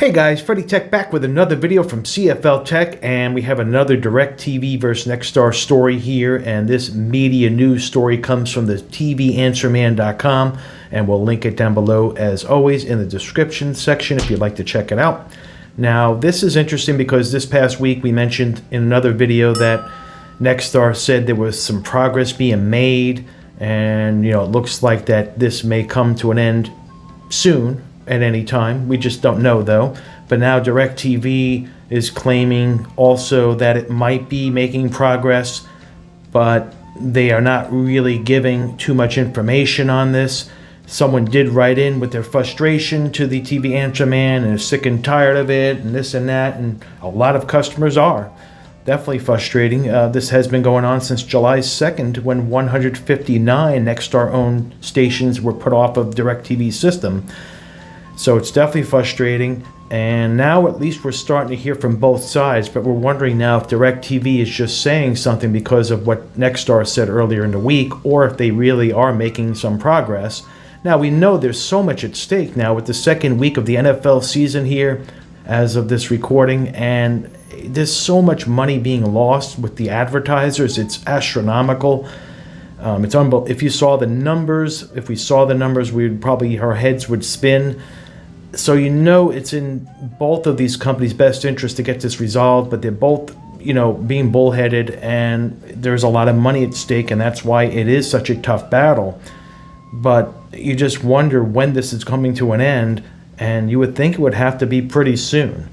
Hey guys, CFL-TECH back with another video from CFL-TECH, and we have another DirecTV versus Nexstar story here, and this media news story comes from the tvanswerman.com, and we'll link it down below as always in the description section if you'd like to check it out. Now this is interesting because this past week we mentioned in another video that Nexstar said there was some progress being made, and it looks like that this may come to an end soon. At any time. We just don't know though. But now DirecTV is claiming also that it might be making progress, but they are not really giving too much information on this. Someone did write in with their frustration to the TV Answer Man and is sick and tired of it and this and that, and a lot of customers are. Definitely frustrating. This has been going on since July 2nd when 159 Nexstar-owned stations were put off of DirecTV's system. So it's definitely frustrating, and now at least we're starting to hear from both sides, but we're wondering now if DirecTV is just saying something because of what Nexstar said earlier in the week, or if they really are making some progress. Now we know there's so much at stake now with the second week of the NFL season here as of this recording, and there's so much money being lost with the advertisers. It's astronomical. It's unbelievable. If you saw the numbers, if we saw the numbers, we'd probably, our heads would spin. So it's in both of these companies' best interest to get this resolved, but they're both, being bullheaded, and there's a lot of money at stake, and that's why it is such a tough battle. But you just wonder when this is coming to an end, and you would think it would have to be pretty soon.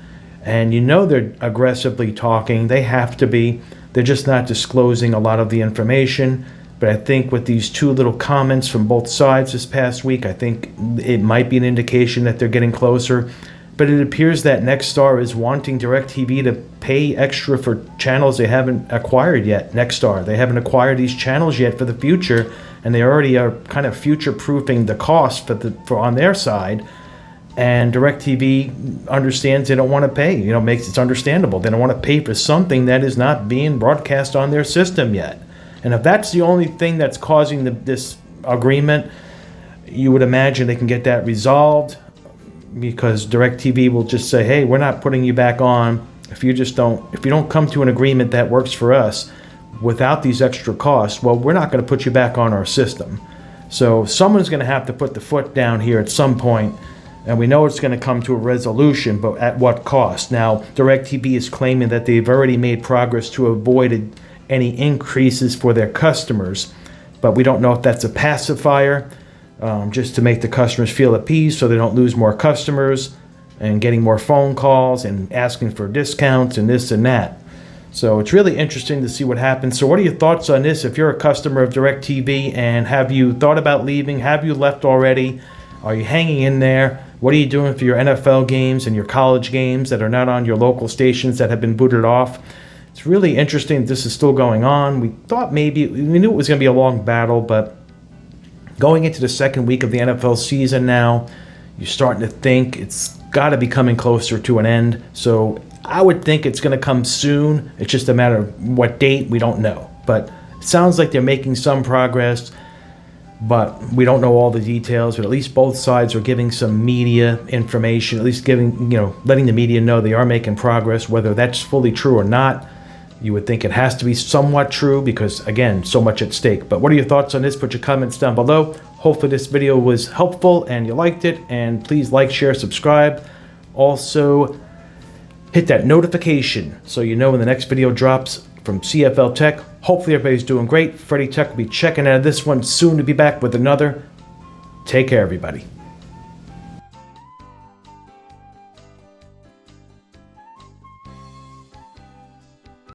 And they're aggressively talking. They have to be. They're just not disclosing a lot of the information. But I think with these two little comments from both sides this past week, I think it might be an indication that they're getting closer. But it appears that Nexstar is wanting DirecTV to pay extra for channels they haven't acquired yet. Nexstar, they haven't acquired these channels yet for the future, and they already are kind of future-proofing the cost for on their side. And DirecTV understands they don't want to pay. It's understandable. They don't want to pay for something that is not being broadcast on their system yet. And if that's the only thing that's causing this agreement, you would imagine they can get that resolved, because DirecTV will just say, hey, we're not putting you back on if you don't come to an agreement that works for us without these extra costs. Well, we're not going to put you back on our system. So someone's going to have to put the foot down here at some point, and we know it's going to come to a resolution, but at what cost? Now, DirecTV is claiming that they've already made progress to avoid any increases for their customers, but we don't know if that's a pacifier, just to make the customers feel at peace so they don't lose more customers and getting more phone calls and asking for discounts and this and that. So it's really interesting to see what happens. So what are your thoughts on this? If you're a customer of DirecTV, and have you thought about leaving? Have you left already? Are you hanging in there? What are you doing for your NFL games and your college games that are not on your local stations that have been booted off? It's really interesting this is still going on. We thought we knew it was going to be a long battle, but going into the second week of the NFL season now, you're starting to think it's got to be coming closer to an end. So I would think it's going to come soon. It's just a matter of what date, we don't know. But it sounds like they're making some progress, but we don't know all the details. But at least both sides are giving some media information, at least letting the media know they are making progress. Whether that's fully true or not, you would think it has to be somewhat true because, again, so much at stake. But what are your thoughts on this? Put your comments down below. Hopefully this video was helpful and you liked it. And please like, share, subscribe. Also, hit that notification so you know when the next video drops from CFL-TECH. Hopefully everybody's doing great. CFL-TECH will be checking out of this one soon to be back with another. Take care, everybody.